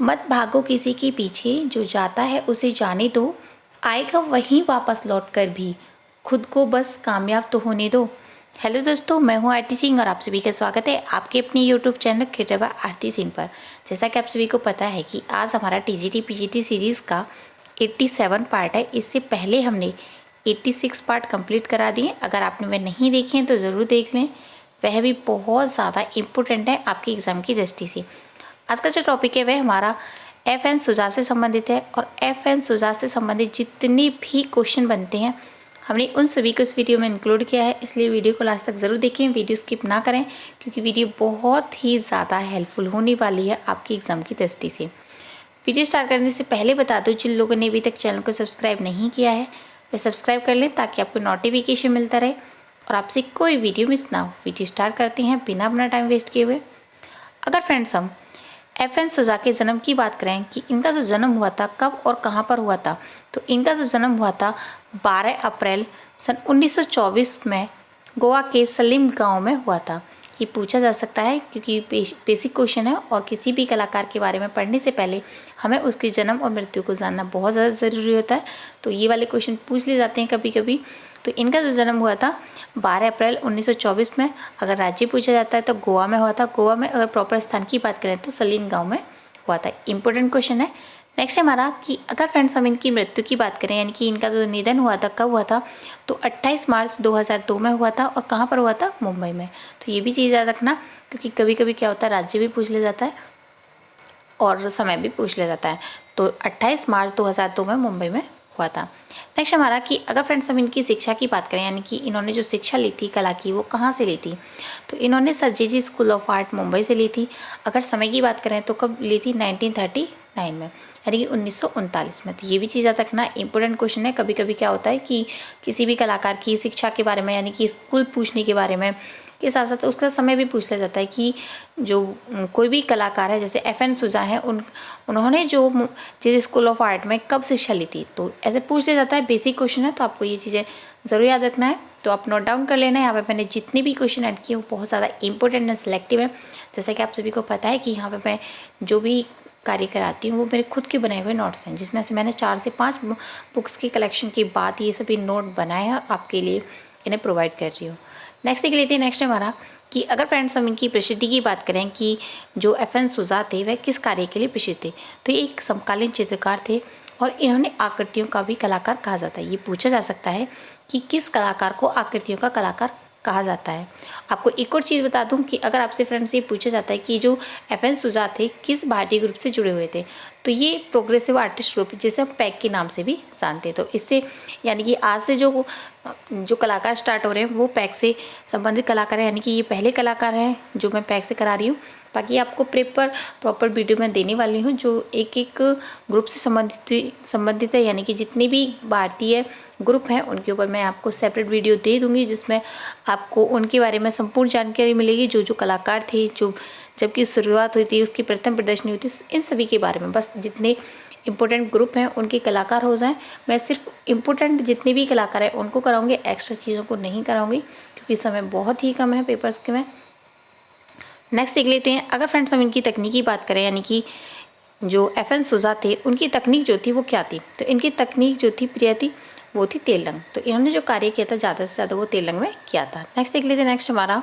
मत भागो किसी के पीछे, जो जाता है उसे जाने दो, आएगा वहीं वापस लौट कर भी, खुद को बस कामयाब तो होने दो। हेलो दोस्तों, मैं हूं आरती सिंह और आप सभी का स्वागत है आपके अपनी यूट्यूब चैनल क्रिएटर बाय आरती सिंह पर। जैसा कि आप सभी को पता है कि आज हमारा टीजीटी पीजीटी सीरीज़ का 87 पार्ट है। इससे पहले हमने 86 पार्ट कंप्लीट करा दिए। अगर आपने वह नहीं देखे हैं तो ज़रूर देख लें, वह भी बहुत ज़्यादा इम्पोर्टेंट है आपके एग्ज़ाम की दृष्टि से। आज का जो टॉपिक है वह हमारा FN सुजा से संबंधित है और FN सुजा से संबंधित जितने भी क्वेश्चन बनते हैं हमने उन सभी को इस वीडियो में इंक्लूड किया है, इसलिए वीडियो को लास्ट तक ज़रूर देखें, वीडियो स्किप ना करें क्योंकि वीडियो बहुत ही ज़्यादा हेल्पफुल होने वाली है आपकी एग्ज़ाम की दृष्टि से। वीडियो स्टार्ट करने से पहले बता दूं, जिन लोगों ने अभी तक चैनल को सब्सक्राइब नहीं किया है वे सब्सक्राइब कर लें ताकि आपको नोटिफिकेशन मिलता रहे और आपसे कोई वीडियो मिस ना हो। वीडियो स्टार्ट करते हैं बिना अपना टाइम वेस्ट किए हुए। अगर फ्रेंड्स हम FN सुजा के जन्म की बात करें कि इनका जो जन्म हुआ था कब और कहाँ पर हुआ था, तो इनका जो जन्म हुआ था 12 अप्रैल सन 1924 में गोवा के सलीम गांव में हुआ था। ये पूछा जा सकता है क्योंकि बेसिक क्वेश्चन है और किसी भी कलाकार के बारे में पढ़ने से पहले हमें उसके जन्म और मृत्यु को जानना बहुत ज़्यादा ज़रूरी होता है। तो ये वाले क्वेश्चन पूछ लिए जाते हैं कभी कभी। तो इनका जो जन्म हुआ था 12 अप्रैल 1924 में। अगर राज्य पूछा जाता है तो गोवा में हुआ था। गोवा में अगर प्रॉपर स्थान की बात करें तो सलीम गांव में हुआ था। इंपॉर्टेंट क्वेश्चन है। नेक्स्ट है हमारा कि अगर फ्रेंड्स हम इनकी मृत्यु की बात करें यानी कि इनका जो निधन हुआ था कब हुआ था, तो 28 मार्च 2002 में हुआ था। और कहाँ पर हुआ था? मुंबई में। तो ये भी चीज़ याद रखना क्योंकि कभी कभी क्या होता है राज्य भी पूछ लिया जाता है और समय भी पूछ लिया जाता है। तो 28 मार्च 2002 में मुंबई में हुआ था। नेक्स्ट हमारा कि अगर फ्रेंड्स हम इनकी शिक्षा की बात करें यानी कि इन्होंने जो शिक्षा ली थी कला की वो कहाँ से ली थी, तो इन्होंने Sir J school of art Mumbai से ली थी। अगर समय की बात करें तो कब ली थी? 1939 में यानी कि 1939 में। तो ये भी चीज़ याद रखना इंपॉर्टेंट क्वेश्चन है। कभी कभी क्या होता है कि किसी भी कलाकार की शिक्षा के बारे में यानी कि स्कूल पूछने के बारे में के साथ साथ उसका समय भी पूछ लिया जाता है कि जो कोई भी कलाकार है जैसे FN सुजा है उन्होंने जो जिस स्कूल ऑफ आर्ट में कब शिक्षा ली थी, तो ऐसे पूछ लिया जाता है। बेसिक क्वेश्चन है तो आपको ये चीज़ें ज़रूर याद रखना है। तो आप नोट डाउन कर लेना है। यहाँ पे मैंने जितने भी क्वेश्चन ऐड किए वो बहुत ज़्यादा इंपॉर्टेंट एंड सिलेक्टिव है। जैसा कि आप सभी को पता है कि यहाँ पे मैं जो भी कार्य कराती हूँ वो मेरे खुद के बनाए हुए नोट्स हैं, जिसमें से मैंने 4 से 5 बुक्स के कलेक्शन के बाद ये सभी नोट बनाए हैं और आपके लिए इन्हें प्रोवाइड कर रही हूँ। नेक्स्ट देख लेते हैं। नेक्स्ट हमारा कि अगर फ्रेंड्स हम इनकी प्रसिद्धि की बात करें कि जो FN सुजा थे वह किस कार्य के लिए प्रसिद्ध थे, तो ये एक समकालीन चित्रकार थे और इन्होंने आकृतियों का भी कलाकार कहा जाता है। ये पूछा जा सकता है कि किस कलाकार को आकृतियों का कलाकार कहा जाता है। आपको एक और चीज़ बता दूं कि अगर आपसे फ्रेंड्स ये पूछा जाता है कि जो FN सुजा थे किस भारतीय ग्रुप से जुड़े हुए थे, तो ये प्रोग्रेसिव आर्टिस्ट ग्रुप जिसे हम पैक के नाम से भी जानते हैं। तो इससे यानी कि आज से जो कलाकार स्टार्ट हो रहे हैं वो पैक से संबंधित कलाकार हैं, यानी कि ये पहले कलाकार हैं जो मैं पैक से करा रही हूँ। बाकी आपको प्रॉपर वीडियो में देने वाली हूँ जो एक एक ग्रुप से संबंधित है, यानी कि जितने भी भारतीय ग्रुप हैं उनके ऊपर मैं आपको सेपरेट वीडियो दे दूँगी जिसमें आपको उनके बारे में संपूर्ण जानकारी मिलेगी। जो कलाकार थे, जो जबकि शुरुआत हुई थी, उसकी प्रथम प्रदर्शनी हुई थी, इन सभी के बारे में। बस जितने इंपॉर्टेंट ग्रुप हैं उनके कलाकार हो जाएं। मैं सिर्फ इंपॉर्टेंट जितने भी कलाकार हैं उनको कराऊंगी, एक्स्ट्रा चीज़ों को नहीं कराऊंगी क्योंकि समय बहुत ही कम है पेपर्स के में। नेक्स्ट देख लेते हैं। अगर फ्रेंड्स हम इनकी तकनीक की बात करें यानी कि जो FN सुजा थे उनकी तकनीक जो थी वो क्या थी, तो इनकी तकनीक जो थी प्रिय थी वो थी तेल रंग। तो इन्होंने जो कार्य किया था ज़्यादा से ज़्यादा वो तेल रंग में किया था। नेक्स्ट देख लेते हैं। नेक्स्ट हमारा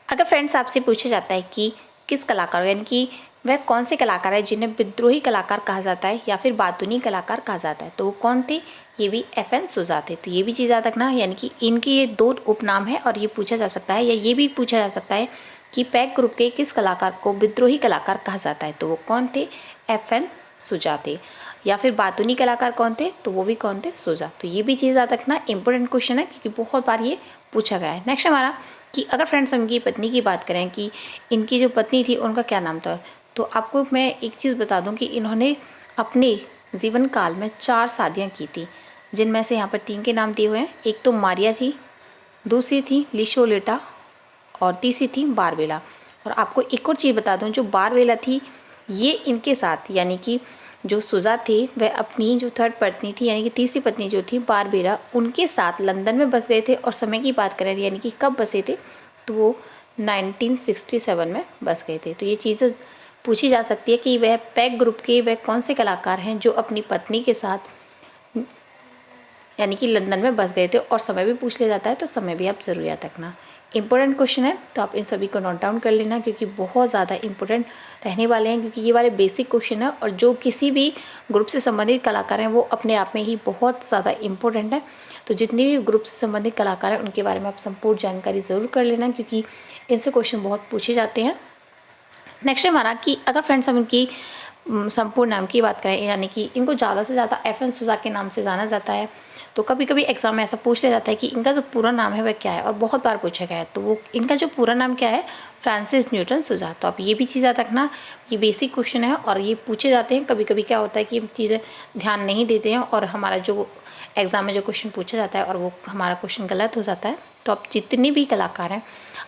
अगर फ्रेंड्स आपसे पूछा जाता है कि किस कलाकार यानी कि वह कौन से कलाकार है जिन्हें विद्रोही कलाकार कहा जाता है या फिर बातूनी कलाकार कहा जाता है, तो वो कौन थे? ये भी FN सुजा थे। तो ये भी चीज़ याद रखना, यानी कि इनके ये 2 उपनाम है और ये पूछा जा सकता है या ये भी पूछा जा सकता है कि पैक ग्रुप के किस कलाकार को विद्रोही कलाकार कहा जाता है, तो वो कौन थे? FN सुजा थे। या फिर बातूनी कलाकार कौन थे, तो वो भी कौन थे? सुजा। तो ये भी चीज़ याद रखना, इंपॉर्टेंट क्वेश्चन है क्योंकि बहुत बार ये पूछा गया है। नेक्स्ट हमारा कि अगर फ्रेंड्स इनकी पत्नी की बात करें कि इनकी जो पत्नी थी उनका क्या नाम था, तो आपको मैं एक चीज़ बता दूं कि इन्होंने अपने जीवन काल में 4 शादियां की थी, जिनमें से यहाँ पर 3 के नाम दिए हुए हैं। एक तो मारिया थी, दूसरी थी लिशोलेटा और तीसरी थी बारबेला। और आपको एक और चीज़ बता दूं, जो बारबेला थी ये इनके साथ यानी कि जो सुजा थे वह अपनी जो 3rd पत्नी थी यानी कि तीसरी पत्नी जो थी बारबेला उनके साथ लंदन में बस गए थे। और समय की बात करें यानी कि कब बसे थे, तो वो 1967 में बस गए थे। तो ये चीज़ें पूछी जा सकती है कि वह पैक ग्रुप के वह कौन से कलाकार हैं जो अपनी पत्नी के साथ यानी कि लंदन में बस गए थे। और समय भी पूछ लिया जाता है, तो समय भी आप ज़रूर याद रखना। इंपॉर्टेंट क्वेश्चन है, तो आप इन सभी को नोट डाउन कर लेना, क्योंकि बहुत ज़्यादा इंपॉर्टेंट रहने वाले हैं, क्योंकि ये वाले बेसिक क्वेश्चन है और जो किसी भी ग्रुप से संबंधित कलाकार हैं वो अपने आप में ही बहुत ज़्यादा इंपॉर्टेंट है। तो जितने भी ग्रुप से संबंधित कलाकार हैं उनके बारे में आप संपूर्ण जानकारी ज़रूर कर लेना, क्योंकि इनसे क्वेश्चन बहुत पूछे जाते हैं। नेक्स्ट है हमारा कि अगर फ्रेंड्स हम इनकी संपूर्ण नाम की बात करें, यानी कि इनको ज़्यादा से ज़्यादा एफ.एन. सूज़ा के नाम से जाना जाता है। तो कभी कभी एग्जाम में ऐसा पूछ लिया जाता है कि इनका जो पूरा नाम है वह क्या है, और बहुत बार पूछा गया है। तो वो इनका जो पूरा नाम क्या है, फ्रांसिस न्यूटन सूज़ा। तो आप ये भी चीज़ याद रखना, ये बेसिक क्वेश्चन है और ये पूछे जाते हैं। कभी कभी क्या होता है कि हम चीज़ें ध्यान नहीं देते हैं और हमारा जो एग्ज़ाम में जो क्वेश्चन पूछा जाता है और वो हमारा क्वेश्चन गलत हो जाता है। तो आप जितने भी कलाकार हैं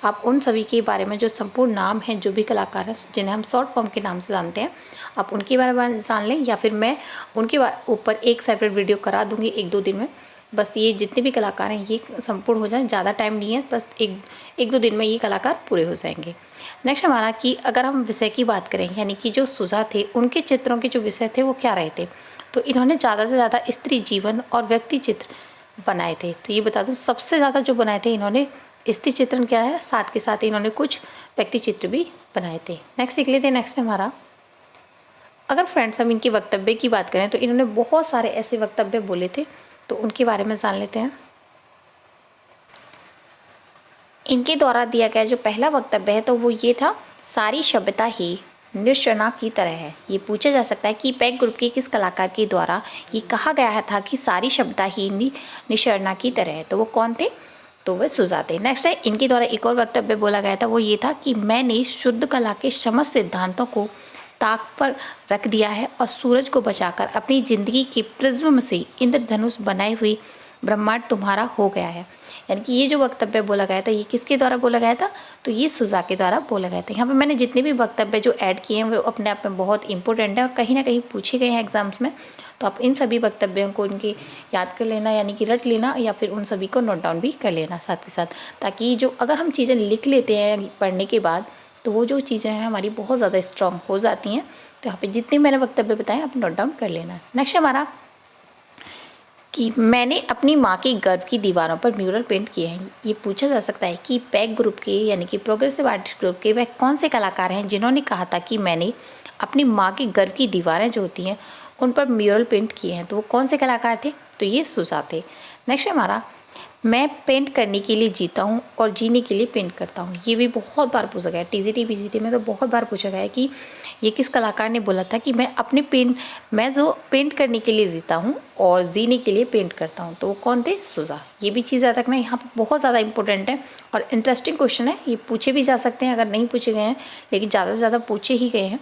आप उन सभी के बारे में जो संपूर्ण नाम हैं, जो भी कलाकार हैं जिन्हें हम शॉर्ट फॉर्म के नाम से जानते हैं, आप उनके बारे में जान लें, या फिर मैं उनके ऊपर एक सेपरेट वीडियो करा दूंगी 1-2 दिन में। बस ये जितने भी कलाकार हैं ये संपूर्ण हो जाए, ज़्यादा टाइम नहीं है, बस एक दो दिन में ये कलाकार पूरे हो जाएंगे। नेक्स्ट हमारा कि अगर हम विषय की बात करें, यानी कि जो सूज़ा थे उनके चित्रों के जो विषय थे वो क्या रहे थे, तो इन्होंने ज़्यादा से ज़्यादा स्त्री जीवन और व्यक्ति चित्र बनाए थे। तो ये बता दूँ सबसे ज़्यादा जो बनाए थे इन्होंने स्त्री चित्रण क्या है, साथ के साथ इन्होंने कुछ व्यक्ति चित्र भी बनाए थे। नेक्स्ट सीख लेते हैं। नेक्स्ट हमारा, अगर फ्रेंड्स हम इनके वक्तव्य की बात करें तो इन्होंने बहुत सारे ऐसे वक्तव्य बोले थे, तो उनके बारे में जान लेते हैं। इनके द्वारा दिया गया जो पहला वक्तव्य है तो वो ये था, सारी सभ्यता ही निशरना की तरह है। ये पूछा जा सकता है कि पैक ग्रुप के किस कलाकार के द्वारा ये कहा गया था कि सारी सभ्यता ही निशरना की तरह है, तो वो कौन थे, तो वह सूज़ा थे। नेक्स्ट है, इनके द्वारा एक और वक्तव्य बोला गया था, वो ये था कि मैंने शुद्ध कला के समस्त सिद्धांतों को ताक पर रख दिया है और सूरज को बचाकर अपनी ज़िंदगी के प्रिज्म से इंद्रधनुष बनाई हुई ब्रह्मांड तुम्हारा हो गया है। यानी कि ये जो वक्तव्य बोला गया था ये किसके द्वारा बोला गया था, तो ये सूज़ा के द्वारा बोला गया था। यहाँ पे मैंने जितने भी वक्तव्य जो ऐड किए हैं वो अपने आप में बहुत इंपॉर्टेंट है और कहीं ना कहीं पूछे गए हैं एग्जाम्स में। तो आप इन सभी वक्तव्यों को इनके याद कर लेना, यानी कि रट लेना, या फिर उन सभी को नोट डाउन भी कर लेना साथ के साथ, ताकि जो अगर हम चीज़ें लिख लेते हैं पढ़ने के बाद तो वो जो चीज़ें हैं हमारी बहुत ज़्यादा स्ट्रॉन्ग हो जाती हैं। तो यहाँ पे जितने मैंने वक्तव्य बताए आप नोट डाउन कर लेना। नेक्स्ट हमारा कि मैंने अपनी माँ के गर्भ की दीवारों पर म्यूरल पेंट किए हैं। ये पूछा जा सकता है कि पैक ग्रुप के यानी कि प्रोग्रेसिव आर्टिस्ट ग्रुप के वह कौन से कलाकार हैं जिन्होंने कहा था कि मैंने अपनी माँ के गर्भ की दीवारें जो होती हैं उन पर म्यूरल पेंट किए हैं, तो वो कौन से कलाकार थे, तो ये सूज़ा थे। नेक्स्ट हमारा, मैं पेंट करने के लिए जीता हूँ और जीने के लिए पेंट करता हूँ। ये भी बहुत बार पूछा गया है, टीजीटी पीजीटी में तो बहुत बार पूछा गया है कि ये किस कलाकार ने बोला था कि मैं जो पेंट करने के लिए जीता हूँ और जीने के लिए पेंट करता हूँ, तो वो कौन थे, सूज़ा। ये भी चीज़ याद रखना, यहाँ पर बहुत ज़्यादा इंपॉर्टेंट है और इंटरेस्टिंग क्वेश्चन है। ये पूछे भी जा सकते हैं अगर नहीं पूछे गए हैं, लेकिन ज़्यादा से ज़्यादा पूछे ही गए हैं।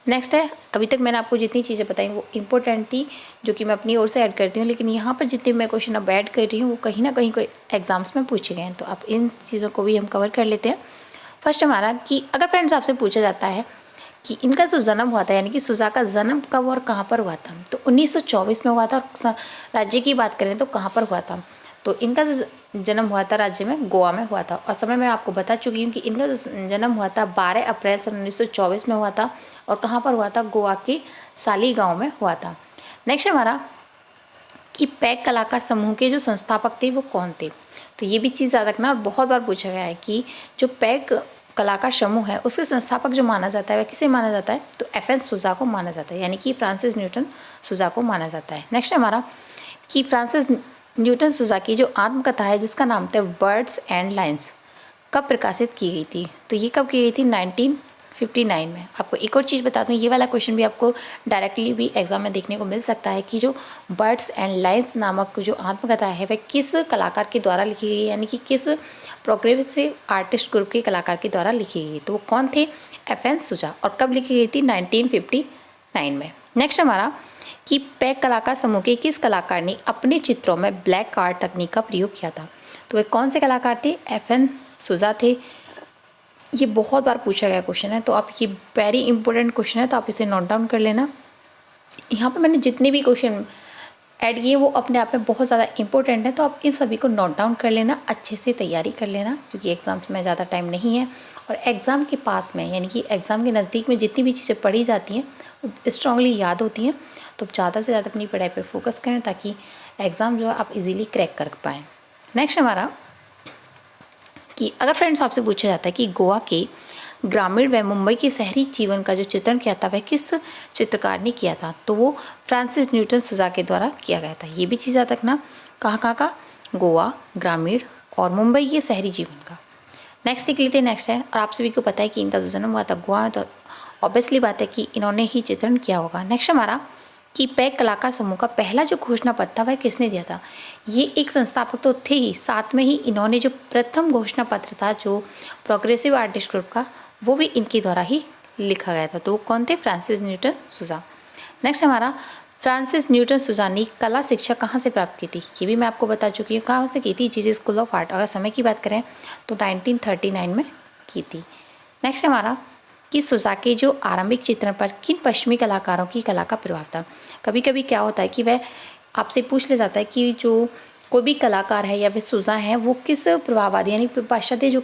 नेक्स्ट है, अभी तक मैंने आपको जितनी चीज़ें बताई वो इंपॉर्टेंट थी, जो कि मैं अपनी ओर से ऐड करती हूँ, लेकिन यहाँ पर जितने मैं क्वेश्चन अब ऐड कर रही हूँ वो कहीं ना कहीं कोई एग्जाम्स में पूछे गए हैं, तो आप इन चीज़ों को भी हम कवर कर लेते हैं। फर्स्ट हमारा कि अगर फ्रेंड्स आपसे पूछा जाता है कि इनका जो जन्म हुआ था, यानी कि सूज़ा का जन्म कब और कहाँ पर हुआ था, तो 1924 में हुआ था। और राज्य की बात करें तो कहाँ पर हुआ था, तो इनका जो जन्म हुआ था राज्य में गोवा में हुआ था। और समय मैं आपको बता चुकी हूँ कि इनका जो जन्म हुआ था 12 अप्रैल सन 1924 में हुआ था, और कहाँ पर हुआ था, गोवा के साली गांव में हुआ था। नेक्स्ट हमारा कि पैक कलाकार समूह के जो संस्थापक थे वो कौन थे, तो ये भी चीज़ याद रखना। और बहुत बार पूछा गया है कि जो पैक कलाकार समूह है उसके संस्थापक जो माना जाता है वह किसे माना जाता है, तो एफ.एन. सूज़ा को माना जाता है, यानी कि फ्रांसिस न्यूटन सूज़ा को माना जाता है। नेक्स्ट हमारा कि फ्रांसिस न्यूटन सूज़ा की जो आत्मकथा है जिसका नाम था बर्ड्स एंड लाइन्स, कब प्रकाशित की गई थी, तो ये कब की गई थी, 1959 में। आपको एक और चीज़ बता दूँ, ये वाला क्वेश्चन भी आपको डायरेक्टली भी एग्जाम में देखने को मिल सकता है कि जो बर्ड्स एंड लाइन्स नामक जो आत्मकथा है वह किस कलाकार के द्वारा लिखी गई, यानी कि किस प्रोग्रेसिव आर्टिस्ट ग्रुप के कलाकार के द्वारा लिखी गई, तो वो कौन थे, एफ.एन. सूज़ा। और कब लिखी गई थी, 1959 में। नेक्स्ट हमारा कि पैक कलाकार समूह के किस कलाकार ने अपने चित्रों में ब्लैक कार्ड तकनीक का प्रयोग किया था, तो वे कौन से कलाकार थे, एफ.एन. सूज़ा थे। ये बहुत बार पूछा गया क्वेश्चन है, तो आप ये वेरी इंपॉर्टेंट क्वेश्चन है, तो आप इसे नोट डाउन कर लेना। यहाँ पर मैंने जितने भी क्वेश्चन ऐड किए वो अपने आप में बहुत ज़्यादा इंपॉर्टेंट है, तो आप इन सभी को नोट डाउन कर लेना, अच्छे से तैयारी कर लेना, क्योंकि एग्जाम्स में ज़्यादा टाइम नहीं है और एग्ज़ाम के पास में यानी कि एग्ज़ाम के नज़दीक में जितनी भी चीज़ें पढ़ी जाती हैं वो स्ट्रांगली याद होती हैं। तो ज़्यादा से ज़्यादा अपनी पढ़ाई पर फोकस करें ताकि एग्ज़ाम जो है आप इजीली क्रैक कर पाएँ। नेक्स्ट हमारा कि अगर फ्रेंड्स आपसे पूछा जाता है कि गोवा के ग्रामीण व मुंबई के शहरी जीवन का जो चित्रण किया था वह किस चित्रकार ने किया था, तो वो फ्रांसिस न्यूटन सुजा के द्वारा किया गया था। ये भी चीज़ याद रखना, कहाँ का, गोवा, ग्रामीण और मुंबई के शहरी जीवन का। नेक्स्ट देख लेते हैं। नेक्स्ट है, और आप सभी को पता है कि इनका जो जन्म हुआ था गोवा में, तो ऑब्वियसली बात है कि इन्होंने ही चित्रण किया होगा। नेक्स्ट हमारा कि पैक कलाकार समूह का पहला जो घोषणा पत्र था वह किसने दिया था। ये एक संस्थापक तो थे ही, साथ में ही इन्होंने जो प्रथम घोषणा पत्र था जो प्रोग्रेसिव आर्टिस्ट ग्रुप का, वो भी इनके द्वारा ही लिखा गया था। तो वो कौन थे, फ्रांसिस न्यूटन सुजा। नेक्स्ट हमारा, फ्रांसिस न्यूटन सुजा ने कला शिक्षा कहाँ से प्राप्त की थी, ये भी मैं आपको बता चुकी हूँ। कहाँ से की थी, जीजे स्कूल ऑफ आर्ट। अगर समय की बात करें तो 1939 में की थी। नेक्स्ट हमारा कि सुजा के जो आरंभिक चित्रण पर किन पश्चिमी कलाकारों की कला का प्रभाव था। कभी कभी क्या होता है कि वह आपसे पूछ ले जाता है कि जो कोई भी कलाकार है या फिर सुजा है वो किस प्रभाववादी यानी पाश्चात्य जो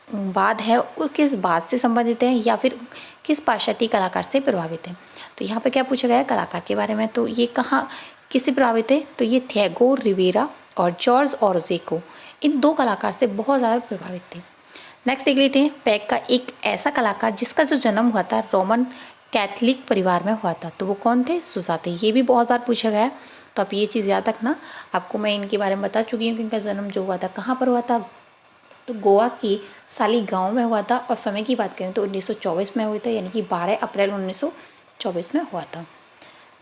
बाद है वो किस बात से संबंधित है या फिर किस पाश्चात्य कलाकार से प्रभावित है। तो यहाँ पे क्या पूछा गया है, कलाकार के बारे में। तो ये कहाँ किससे प्रभावित है, तो ये थिएगो रिवेरा और जॉर्ज ओर्जेको, इन दो कलाकार से बहुत ज़्यादा प्रभावित थे। नेक्स्ट देख लेते हैं, पैक का एक ऐसा कलाकार जिसका जो जन्म हुआ था रोमन कैथलिक परिवार में हुआ था, तो वो कौन थे, सुजा थे। ये भी बहुत बार पूछा गया है, तो आप ये चीज़ याद रखना। आपको मैं इनके बारे में बता चुकी हूँ कि इनका जन्म जो हुआ था कहाँ पर हुआ था, तो गोवा की साली गांव में हुआ था। और समय की बात करें तो 1924 में हुआ था, यानी कि 12 अप्रैल 1924 में हुआ था।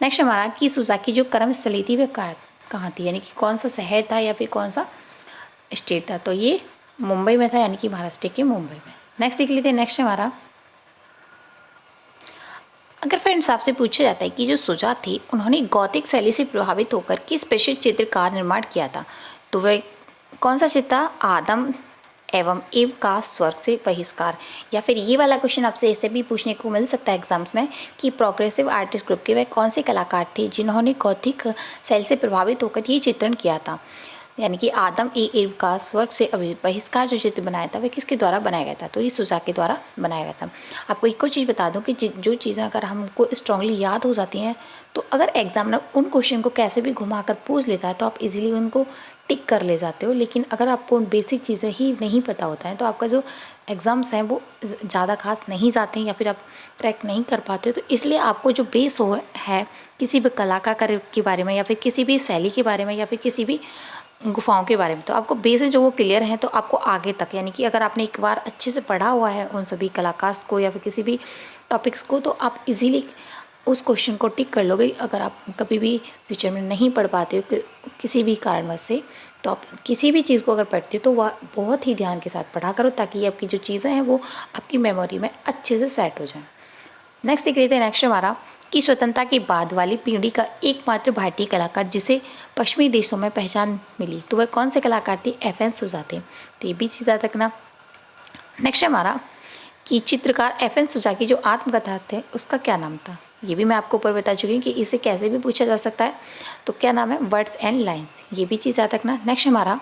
नेक्स्ट हमारा कि सुजा की जो कर्मस्थली थी वह कहाँ थी, यानी कि कौन सा शहर था या फिर कौन सा स्टेट था, तो ये मुंबई में था, यानी कि महाराष्ट्र के मुंबई में। नेक्स्ट देख लेते हैं। नेक्स्ट हमारा, अगर फ्रेंड्स आपसे पूछा जाता है कि जो सुजा थे उन्होंने गौतिक शैली से प्रभावित होकर किस प्रसिद्ध चित्र का निर्माण किया था, तो वह कौन सा चित्र था, आदम एवं एव का स्वर्ग से बहिष्कार। या फिर ये वाला क्वेश्चन आपसे ऐसे भी पूछने को मिल सकता है एग्जाम्स में कि प्रोग्रेसिव आर्टिस्ट ग्रुप के वह कौन से कलाकार थे जिन्होंने गौतिक शैली से प्रभावित होकर ये चित्रण किया था, यानी कि आदम एव का स्वर्ग से बहिष्कार जो चित्र बनाया था वह किसके द्वारा बनाया गया था, तो ये सुजा के द्वारा बनाया गया था। आपको एक और चीज़ बता दूं कि जो चीज़ें अगर हमको स्ट्रांगली याद हो जाती हैं, तो अगर एग्जामिनर उन क्वेश्चन को कैसे भी घुमाकर पूछ लेता है तो आप इजीली उनको टिक कर ले जाते हो। लेकिन अगर आपको बेसिक चीज़ें ही नहीं पता होता है तो आपका जो एग्ज़ाम्स हैं वो ज़्यादा खास नहीं जाते हैं या फिर आप क्रैक नहीं कर पाते। तो इसलिए आपको जो बेस है किसी भी कलाकार के बारे में या फिर किसी भी शैली के बारे में या फिर किसी भी गुफाओं के बारे में, तो आपको बेस जो वो क्लियर हैं तो आपको आगे तक, यानी कि अगर आपने एक बार अच्छे से पढ़ा हुआ है उन सभी कलाकार को या फिर किसी भी टॉपिक्स को, तो आप इजीली उस क्वेश्चन को टिक कर लोगे। अगर आप कभी भी फ्यूचर में नहीं पढ़ पाते हो किसी भी कारणवश से, तो आप किसी भी चीज़ को अगर पढ़ते हो तो वह बहुत ही ध्यान के साथ पढ़ा करो ताकि आपकी जो चीज़ें हैं वो आपकी मेमोरी में अच्छे से सेट हो जाएं। नेक्स्ट देख लेते हैं। नेक्स्ट हमारा कि स्वतंत्रता के बाद वाली पीढ़ी का एकमात्र भारतीय कलाकार जिसे पश्चिमी देशों में पहचान मिली, तो वह कौन से कलाकार थे, FN सुजा थे। तो ये भी चीज़ याद रखना। नेक्स्ट हमारा कि चित्रकार FN सुजा की जो आत्मकथा थे उसका क्या नाम था, ये भी मैं आपको ऊपर बता चुकी हूँ कि इसे कैसे भी पूछा जा सकता है, तो क्या नाम है, वर्ड्स एंड लाइन्स। ये भी चीज़ याद रखना। नेक्स्ट हमारा,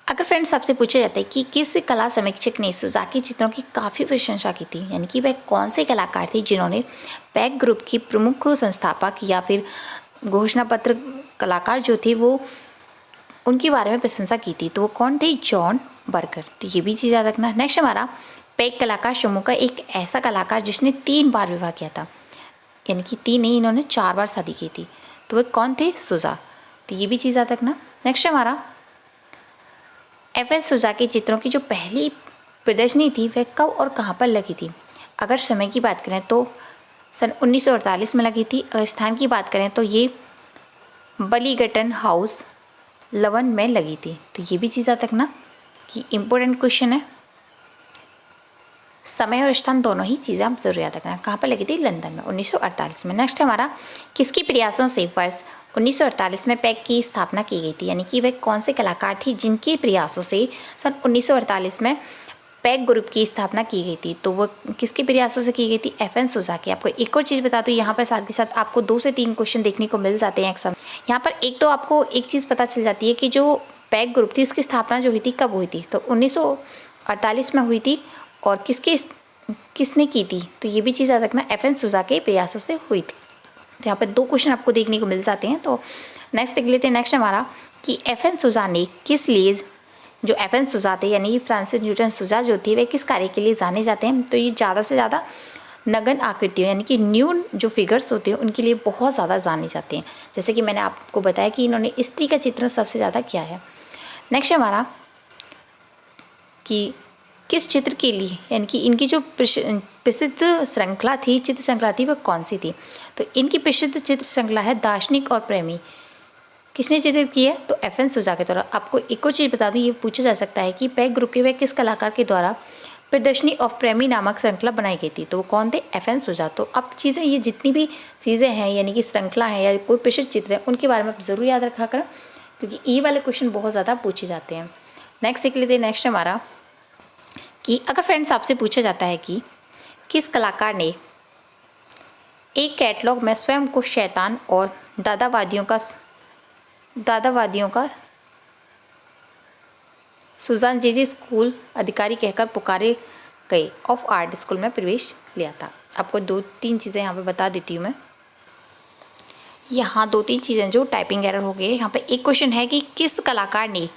अगर फ्रेंड्स आपसे पूछा जाता है कि किस कला समीक्षक ने सुजा के चित्रों की काफ़ी प्रशंसा की थी, यानी कि वह कौन से कलाकार थे जिन्होंने पैक ग्रुप की प्रमुख संस्थापक या फिर घोषणा पत्र कलाकार जो थे वो उनके बारे में प्रशंसा की थी, तो वो कौन थे, जॉन बर्गर। तो ये भी चीज़ याद रखना। नेक्स्ट हमारा, पैक कलाकार समूह का एक ऐसा कलाकार जिसने 3 बार विवाह किया था, यानी कि 3 नहीं, इन्होंने 4 बार शादी की थी, तो वह कौन थे, सुजा। तो ये भी चीज़ याद रखना। नेक्स्ट हमारा, FN सुजा के चित्रों की जो पहली प्रदर्शनी थी वह कब और कहाँ पर लगी थी। अगर समय की बात करें तो सन 1948 में लगी थी। अगर स्थान की बात करें तो ये बलीगटन हाउस लवन में लगी थी। तो ये भी चीज़ याद रखना कि इम्पोर्टेंट क्वेश्चन है। समय और स्थान दोनों ही चीज़ें आप जरूर याद रखना। कहाँ पर लगी थी, लंदन में 1948 में। नेक्स्ट हमारा, किसके प्रयासों से वर्ष 1948 में पैक की स्थापना की गई थी, यानी कि वह कौन से कलाकार थी जिनके प्रयासों से सन 1948 में पैक ग्रुप की स्थापना की गई थी, तो वो किसके प्रयासों से की गई थी, FN सुजा की। आपको एक और चीज़ बता दूँ, यहाँ पर साथ के साथ आपको 2 से 3 क्वेश्चन देखने को मिल जाते हैं एग्जाम। यहाँ पर एक तो आपको एक चीज़ पता चल जाती है कि जो पैक ग्रुप थी उसकी स्थापना जो हुई थी कब हुई थी, तो 1948 में हुई थी और किसने की थी? तो ये भी चीज़ याद रखना, FN सुजा के प्रयासों से हुई थी। तो यहाँ पर 2 क्वेश्चन आपको देखने को मिल जाते हैं। तो नेक्स्ट देख लेते हैं। नेक्स्ट हमारा कि FN सुजा ने किस लिए, जो FN सुजा थे यानी कि फ्रांसिस न्यूटन सुजा जो थी वे किस कार्य के लिए जाने जाते हैं? तो ये ज़्यादा से ज़्यादा नगन आकृतियों यानी कि न्यून जो फिगर्स होते हैं उनके लिए बहुत ज़्यादा जाने जाते हैं। जैसे कि मैंने आपको बताया कि इन्होंने स्त्री का चित्रण सबसे ज़्यादा किया है। नेक्स्ट हमारा कि किस चित्र के लिए, यानी कि इनकी जो प्रसिद्ध श्रृंखला थी, चित्र श्रृंखला थी, वह कौन सी थी? तो इनकी प्रसिद्ध चित्र श्रृंखला है दार्शनिक और प्रेमी। किसने चित्रित की है? तो FN सुजा के द्वारा। आपको एक और चीज़ बता दूं, ये पूछा जा सकता है कि पैक ग्रुप के वह किस कलाकार के द्वारा प्रदर्शनी ऑफ प्रेमी नामक श्रृंखला बनाई गई थी? तो वो कौन थे? FN सुजा। तो अब चीज़ें, ये जितनी भी चीज़ें हैं यानी कि श्रृंखला है या कोई प्रसिद्ध चित्र है, उनके बारे में आप ज़रूर याद रखा करें, क्योंकि ये वाले क्वेश्चन बहुत ज़्यादा पूछे जाते हैं। नेक्स्ट देख लेते हैं। नेक्स्ट हमारा कि अगर फ्रेंड्स आपसे पूछा जाता है कि किस कलाकार ने एक कैटलॉग में स्वयं को शैतान और दादावादियों का सुजान जे स्कूल अधिकारी कहकर पुकारे गए ऑफ आर्ट स्कूल में प्रवेश लिया था? आपको 2-3 चीज़ें यहाँ पे बता देती हूँ मैं। यहाँ 2-3 चीज़ें जो टाइपिंग एरर हो गई है। यहाँ पे एक क्वेश्चन है कि किस कलाकार ने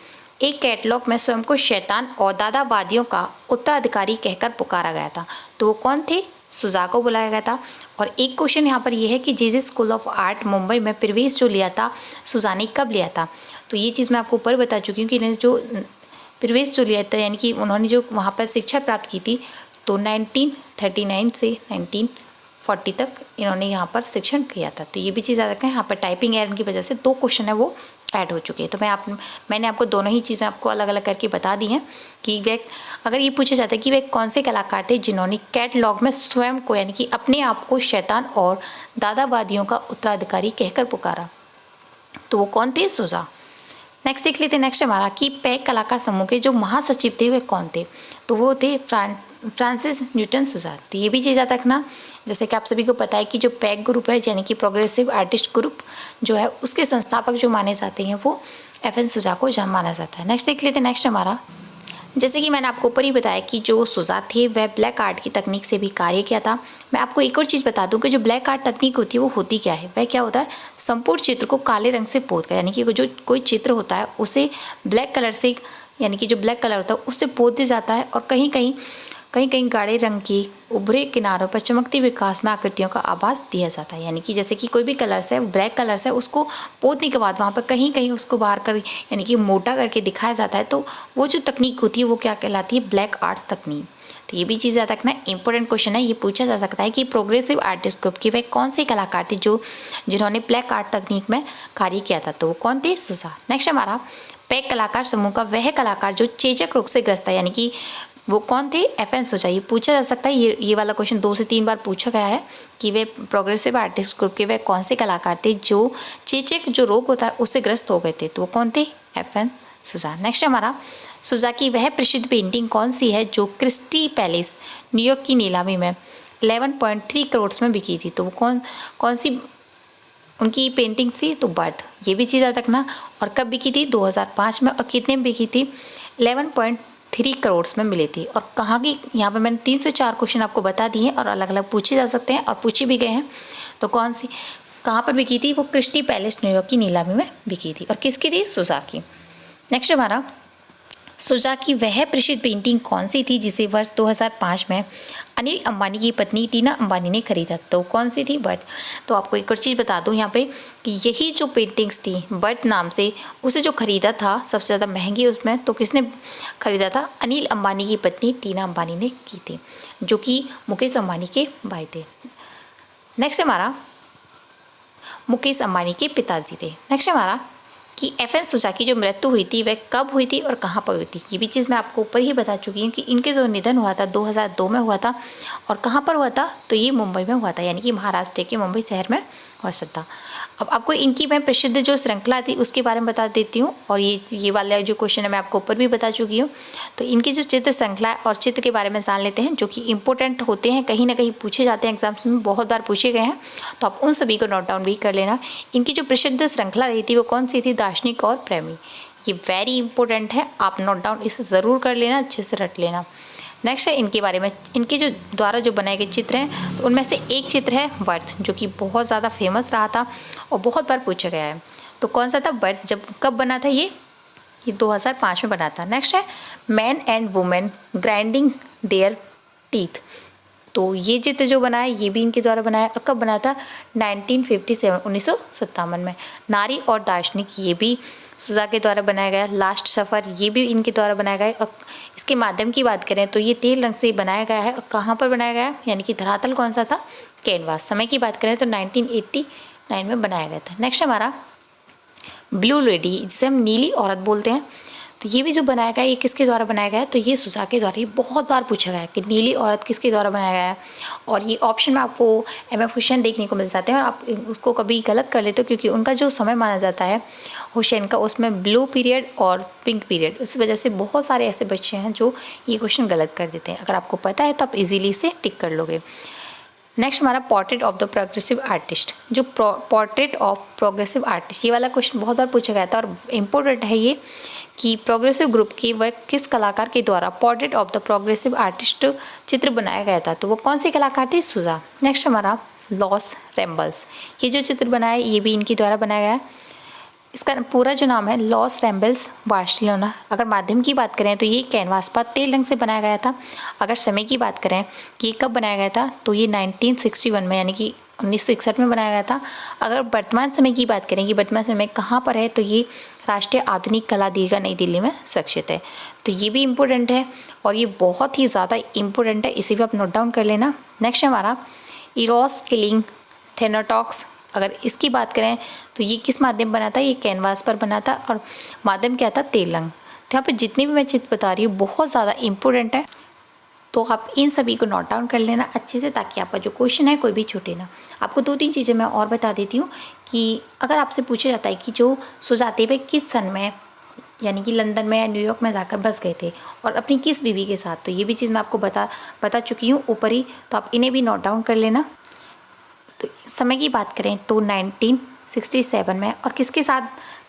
एक कैटलॉग में स्वयं को शैतान और दादावादियों का उत्तराधिकारी कहकर पुकारा गया था? तो वो कौन थे? सुजा को बुलाया गया था। और एक क्वेश्चन यहाँ पर यह है कि जे स्कूल ऑफ आर्ट मुंबई में प्रवेश जो लिया था सुजा ने कब लिया था? तो ये चीज़ मैं आपको ऊपर बता चुकी हूँ कि इन्हें जो प्रवेश जो लिया था यानी कि उन्होंने जो वहाँ पर शिक्षा प्राप्त की थी, तो 1939 से 1940 तक इन्होंने यहाँ पर शिक्षण किया था। तो ये भी चीज़ याद रखें। यहाँ पर टाइपिंग एरर की वजह से 2 क्वेश्चन है वो ऐड हो चुके हैं। तो मैंने आपको दोनों ही चीज़ें आपको अलग अलग करके बता दी हैं कि वे, अगर ये पूछा जाता है कि वे कौन से कलाकार थे जिन्होंने कैटलॉग में स्वयं को यानी कि अपने आप को शैतान और दादावादियों का उत्तराधिकारी कहकर पुकारा, तो वो कौन थे? सुजा। नेक्स्ट देख लेते हैं। नेक्स्ट हमारा कि पैक कलाकार समूह के जो महासचिव थे वे कौन थे? तो वो थे फ्रांसिस न्यूटन सुजा। तो ये भी चीज़ याद रखना, जैसे कि आप सभी को पता है कि जो पैक ग्रुप है यानी कि प्रोग्रेसिव आर्टिस्ट ग्रुप जो है, उसके संस्थापक जो माने जाते हैं वो FN सुजा को जहाँ माना जाता है। नेक्स्ट देख लेते हैं। नेक्स्ट हमारा, जैसे कि मैंने आपको ऊपर ही बताया कि जो सुजा थे वह ब्लैक आर्ट की तकनीक से भी कार्य किया था। मैं आपको एक और चीज़ बता दूं कि जो ब्लैक आर्ट तकनीक होती है वो होती क्या है? वह क्या होता है? संपूर्ण चित्र को काले रंग से पोत कर, यानी कि जो कोई चित्र होता है उसे ब्लैक कलर से, यानी कि जो ब्लैक कलर होता है उससे पोत दिया जाता है और कहीं कहीं गाढ़े रंग की उभरे किनारों पर चमकती विकास में आकृतियों का आभास दिया जाता है। यानी कि जैसे कि कोई भी कलर्स है, ब्लैक कलर्स है, उसको पोतने के बाद वहाँ पर कहीं कहीं उसको बाहर कर यानी कि मोटा करके दिखाया जाता है। तो वो जो तकनीक होती है वो क्या कहलाती है? ब्लैक आर्ट्स तकनीक। तो ये भी चीज़ याद रखना, इंपॉर्टेंट क्वेश्चन है। ये पूछा जा सकता है कि प्रोग्रेसिव आर्टिस्ट ग्रुप के वे कौन से कलाकार थे जिन्होंने ब्लैक आर्ट तकनीक में कार्य किया था? तो वो कौन थे? सुजा। नेक्स्ट हमारा, पैक कलाकार समूह का वह कलाकार जो चेचक रोग से ग्रस्त है, यानी कि वो कौन थे? FN सुजा। ये पूछा जा सकता है, ये वाला क्वेश्चन 2 से 3 बार पूछा गया है कि वे प्रोग्रेसिव आर्टिस्ट ग्रुप के वे कौन से कलाकार थे जो चेचक जो रोग होता है उससे ग्रस्त हो गए थे? तो वो कौन थे? FN सुजा। नेक्स्ट हमारा, सुजा की वह प्रसिद्ध पेंटिंग कौन सी है जो क्रिस्टी पैलेस न्यूयॉर्क की नीलामी में 11.3 करोड़ में बिकी थी? तो वो कौन सी उनकी पेंटिंग थी? तो बर्थ। ये भी चीज़ याद रखना। और कब बिकी थी? 2005 में। और कितने में बिकी थी? 11.3 करोड़ में मिली थी। और कहाँ की, यहाँ पर मैंने 3 से 4 क्वेश्चन आपको बता दिए हैं और अलग अलग पूछे जा सकते हैं और पूछे भी गए हैं। तो कौन सी, कहाँ पर बिकी थी? वो क्रिस्टी पैलेस न्यूयॉर्क की नीलामी में बिकी थी। और किसकी थी? सुजा की। नेक्स्ट हमारा, सुजा की वह प्रसिद्ध पेंटिंग कौन सी थी जिसे वर्ष 2005 में अनिल अंबानी की पत्नी टीना अंबानी ने खरीदा? तो कौन सी थी? बर्थ। तो आपको एक और चीज़ बता दूं यहाँ पे कि यही जो पेंटिंग्स थी बर्थ नाम से, उसे जो खरीदा था सबसे ज़्यादा महंगी उसमें, तो किसने खरीदा था? अनिल अंबानी की पत्नी टीना अंबानी ने की थी, जो कि मुकेश अंबानी के भाई थे। नेक्स्ट हमारा, मुकेश अंबानी के पिताजी थे। नेक्स्ट हमारा कि FN सुजा की जो मृत्यु हुई थी वह कब हुई थी और कहाँ पर हुई थी? ये भी चीज़ मैं आपको ऊपर ही बता चुकी हूँ कि इनके जो निधन हुआ था 2002 में हुआ था। और कहाँ पर हुआ था? तो ये मुंबई में हुआ था, यानी कि महाराष्ट्र के मुंबई शहर में हुआ था। अब आपको इनकी मैं प्रसिद्ध जो श्रृंखला थी उसके बारे में बता देती हूँ। और ये वाला जो क्वेश्चन है मैं आपको ऊपर भी बता चुकी हूँ। तो इनकी जो चित्र श्रृंखला है और चित्र के बारे में जान लेते हैं, जो कि इंपॉर्टेंट होते हैं, कहीं ना कहीं पूछे जाते हैं, एग्जाम्स में बहुत बार पूछे गए हैं। तो आप उन सभी को नोट डाउन भी कर लेना। इनकी जो प्रसिद्ध श्रृंखला रही थी वो कौन सी थी? दार्शनिक और प्रेमी। ये वेरी इंपॉर्टेंट है, आप नोट डाउन इसे ज़रूर कर लेना, अच्छे से रट लेना। नेक्स्ट है इनके बारे में, इनके जो द्वारा जो बनाए गए चित्र हैं, तो उनमें से एक चित्र है बर्थ, जो कि बहुत ज़्यादा फेमस रहा था और बहुत बार पूछा गया है। तो कौन सा था? बर्थ। जब कब बना था ये 2005 में बना था। नेक्स्ट है man and women grinding there teeth. तो ये चित्र जो बना है ये भी इनके द्वारा बनाया, और कब बना था? 1957 में। नारी और दार्शनिक, ये भी सुजा के द्वारा बनाया गया। लास्ट सफ़र, ये भी इनके द्वारा बनाया गया। और इसके माध्यम की बात करें तो ये तेल रंग से बनाया गया है। और कहाँ पर बनाया गया, यानी कि धरातल कौन सा था? कैनवास। समय की बात करें तो 1989 में बनाया गया था। नेक्स्ट हमारा ब्लू लेडी, जिसे हम नीली औरत बोलते हैं। तो ये भी जो बनाया गया है, ये किसके द्वारा बनाया गया है? तो ये सुजा के द्वारा। ये बहुत बार पूछा गया है कि नीली औरत किसके द्वारा बनाया गया है, और ये ऑप्शन में आपको एम.एफ. हुसैन देखने को मिल जाते हैं, और आप उसको कभी गलत कर लेते हो, क्योंकि उनका जो समय माना जाता है हुसैन का, उसमें ब्लू पीरियड और पिंक पीरियड, इस वजह से बहुत सारे ऐसे बच्चे हैं जो ये क्वेश्चन गलत कर देते हैं। अगर आपको पता है तो आप इजीली से टिक कर लोगे। नेक्स्ट हमारा portrait of the progressive artist. जो पोर्ट्रेट ऑफ प्रोग्रेसिव आर्टिस्ट, ये वाला क्वेश्चन बहुत बार पूछा गया था, और इम्पोर्टेंट है ये कि प्रोग्रेसिव ग्रुप की वह किस कलाकार के द्वारा portrait of the progressive artist चित्र बनाया गया था। तो वो कौन से कलाकार थे? सुजा। नेक्स्ट हमारा लॉस रेम्बल्स। ये जो चित्र बनाया है ये भी इनके द्वारा बनाया गया है। इसका पूरा जो नाम है लॉस रेम्बल्स बार्सिलोना। अगर माध्यम की बात करें तो ये कैनवास पर तेल रंग से बनाया गया था। अगर समय की बात करें कि कब बनाया गया था, तो ये 1961 में, यानी कि 1961 में बनाया गया था। अगर वर्तमान समय की बात करें कि वर्तमान समय कहाँ पर है, तो ये राष्ट्रीय आधुनिक कला दीर्घा नई दिल्ली में सुरक्षित है। तो ये भी इम्पोर्टेंट है, और ये बहुत ही ज़्यादा इम्पोर्टेंट है, इसे भी आप नोट डाउन कर लेना। नेक्स्ट हमारा इरोस किलिंग थेनाटॉक्स। अगर इसकी बात करें तो ये किस माध्यम बना था? ये कैनवास पर बना था, और माध्यम क्या था? तेल रंग। तो यहाँ पे जितने भी मैं चित्र बता रही हूँ बहुत ज़्यादा इम्पोर्टेंट है, तो आप इन सभी को नोट डाउन कर लेना अच्छे से, ताकि आपका जो क्वेश्चन है कोई भी छूटे ना। आपको 2-3 चीज़ें मैं और बता देती हूँ कि अगर आपसे पूछा जाता है कि जो सुजाते वे किस सन में, यानी कि लंदन में या न्यूयॉर्क में जाकर बस गए थे, और अपनी किस बीवी के साथ, तो ये भी चीज़ मैं आपको बता चुकी हूँ ऊपर ही, तो आप इन्हें भी नोट डाउन कर लेना। तो समय की बात करें तो 1967 में, और किसके साथ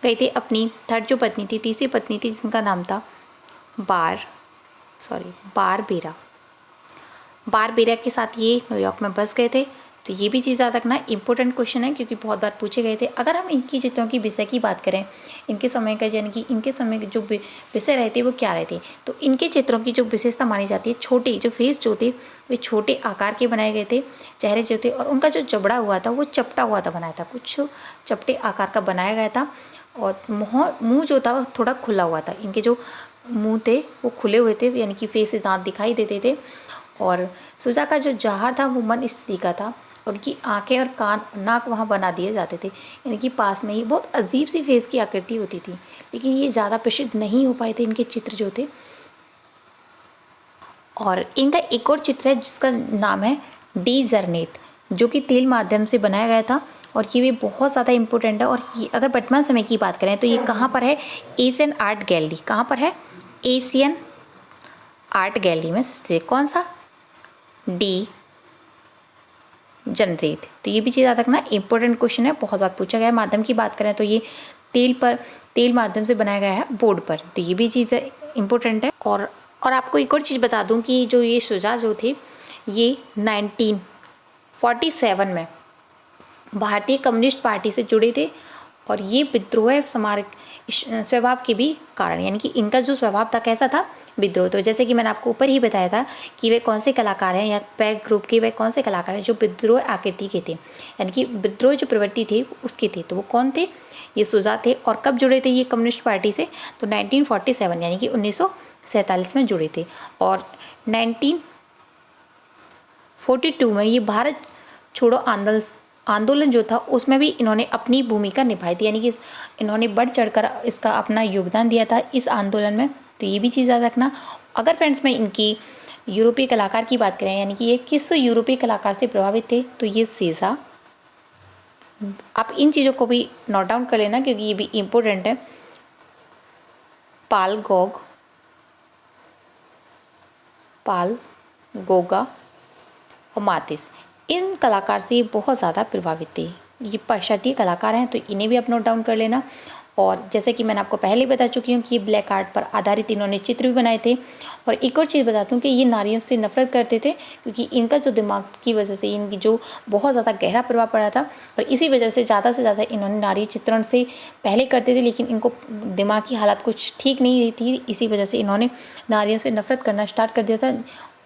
गए थे? अपनी थर्ड जो पत्नी थी, तीसरी पत्नी थी, जिनका नाम था बारबेरा के साथ ये न्यूयॉर्क में बस गए थे। तो ये भी चीज़ याद रखना, इंपॉर्टेंट क्वेश्चन है, क्योंकि बहुत बार पूछे गए थे। अगर हम इनकी चित्रों की विषय की बात करें, इनके समय का, यानी कि इनके समय के जो विषय रहते वो क्या रहते, तो इनके चित्रों की जो विशेषता मानी जाती है, छोटे जो फेस जो थे वे छोटे आकार के बनाए गए थे, चेहरे जो थे, और उनका जो जबड़ा हुआ था वो चपटा हुआ था बनाया था, कुछ चपटे आकार का बनाया गया था, और मुँह जो था थोड़ा खुला हुआ था। इनके जो मुँह थे वो खुले हुए थे, यानी कि फेस से दाँत दिखाई देते थे। और सुजा का जो जहार था वो मन स्थिति का था, और उनकी आंखें और कान नाक वहाँ बना दिए जाते थे, यानी कि पास में ही। बहुत अजीब सी फेस की आकृति होती थी, लेकिन ये ज़्यादा प्रसिद्ध नहीं हो पाए थे इनके चित्र जो थे। और इनका एक और चित्र है जिसका नाम है डी जर्नेट, जो कि तेल माध्यम से बनाया गया था, और ये भी बहुत ज़्यादा इम्पोर्टेंट है। और ये अगर वर्तमान समय की बात करें तो ये कहाँ पर है? Asian art gallery. कहाँ पर है? एशियन आर्ट गैलरी में स्थित। कौन सा? D generate. तो ये भी चीज़ याद रखना, इंपॉर्टेंट क्वेश्चन है, बहुत बार पूछा गया है। माध्यम की बात करें तो ये तेल माध्यम से बनाया गया है बोर्ड पर, तो ये भी चीज़ इंपॉर्टेंट है। और आपको एक और चीज़ बता दूं कि जो ये शुजा जो थे ये 1947 में भारतीय कम्युनिस्ट पार्टी से जुड़े थे, और ये विद्रोह स्मारक स्वभाव के भी कारण, यानी कि इनका जो स्वभाव था कैसा था? विद्रोह। तो जैसे कि मैंने आपको ऊपर ही बताया था कि वे कौन से कलाकार हैं, या पैक ग्रुप के वे कौन से कलाकार हैं जो विद्रोह आकृति के थे, यानी कि विद्रोह जो प्रवृत्ति थी उसके थे। तो वो कौन थे? ये सुजा थे। और कब जुड़े थे ये कम्युनिस्ट पार्टी से? तो 1947 यानी कि 1947 में जुड़े थे। और 1942 में ये भारत छोड़ो आंदोलन जो था उसमें भी इन्होंने अपनी भूमिका निभाई थी, यानी कि इन्होंने बढ़ चढ़कर इसका अपना योगदान दिया था इस आंदोलन में। तो ये भी चीज़ याद रखना। अगर फ्रेंड्स में इनकी यूरोपीय कलाकार की बात करें, यानी कि ये किस यूरोपीय कलाकार से प्रभावित थे, तो ये सेजा। आप इन चीज़ों को भी नोट डाउन कर लेना, क्योंकि ये भी इम्पोर्टेंट है। पाल गोगा और मातिस, इन कलाकार से ये बहुत ज़्यादा प्रभावित थे। ये पाश्चात्य कलाकार हैं, तो इन्हें भी आप नोट डाउन कर लेना। और जैसे कि मैंने आपको पहले बता चुकी हूँ कि ये ब्लैक आर्ट पर आधारित इन्होंने चित्र भी बनाए थे। और एक और चीज़ बताती हूँ कि ये नारियों से नफरत करते थे, क्योंकि इनका जो दिमाग की वजह से इनकी जो बहुत ज़्यादा गहरा प्रभाव पड़ा था, और इसी वजह से ज़्यादा इन्होंने नारी चित्रण से पहले करते थे, लेकिन इनको दिमागी हालात कुछ ठीक नहीं रही थी, इसी वजह से इन्होंने नारियों से नफरत करना स्टार्ट कर दिया था।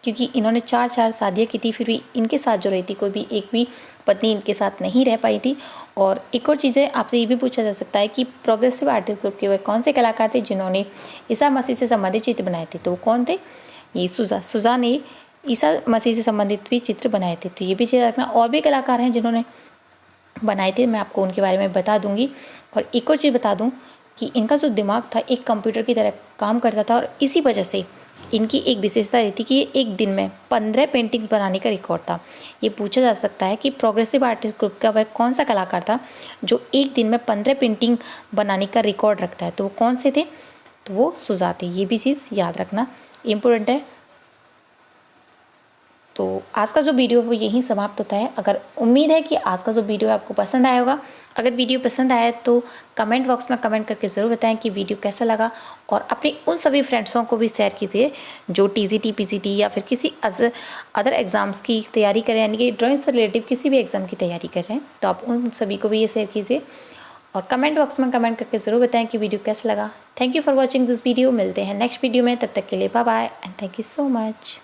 क्योंकि इन्होंने 4 शादियाँ की थी, फिर भी इनके साथ जो रही थी कोई भी एक भी पत्नी इनके साथ नहीं रह पाई थी। और एक और चीज़ है, आपसे ये भी पूछा जा सकता है कि प्रोग्रेसिव आर्टिस्ट ग्रुप के वह कौन से कलाकार थे जिन्होंने ईसा मसीह से संबंधित चित्र बनाए थे, तो वो कौन थे? ये सुजा ने ईसा मसीह से संबंधित भी चित्र बनाए थे, तो ये भी चीज़ रखना। और भी कलाकार हैं जिन्होंने बनाए थे, मैं आपको उनके बारे में बता दूंगी। और एक और चीज़ बता दूं कि इनका जो दिमाग था एक कंप्यूटर की तरह काम करता था, और इसी वजह से इनकी एक विशेषता ये थी कि ये एक दिन में 15 पेंटिंग्स बनाने का रिकॉर्ड था। ये पूछा जा सकता है कि प्रोग्रेसिव आर्टिस्ट ग्रुप का वह कौन सा कलाकार था जो एक दिन में 15 पेंटिंग बनाने का रिकॉर्ड रखता है, तो वो कौन से थे? तो वो सुजा थे। ये भी चीज़ याद रखना इम्पोर्टेंट है। तो आज का जो वीडियो वो यहीं समाप्त होता है। अगर उम्मीद है कि आज का जो वीडियो है आपको पसंद आया होगा। अगर वीडियो पसंद आया तो कमेंट बॉक्स में कमेंट करके ज़रूर बताएं कि वीडियो कैसा लगा, और अपने उन सभी फ्रेंड्सों को भी शेयर कीजिए जो टीजीटी, पीजीटी या फिर किसी अदर एग्ज़ाम्स की तैयारी करें, यानी कि ड्राइंग से रिलेटिव किसी भी एग्ज़ाम की तैयारी कर रहे हैं, तो आप उन सभी को भी ये शेयर कीजिए। और कमेंट बॉक्स में कमेंट करके ज़रूर बताएं कि वीडियो कैसा लगा। Thank you for watching this video. मिलते हैं नेक्स्ट वीडियो में, तब तक के लिए bye bye and thank you so much.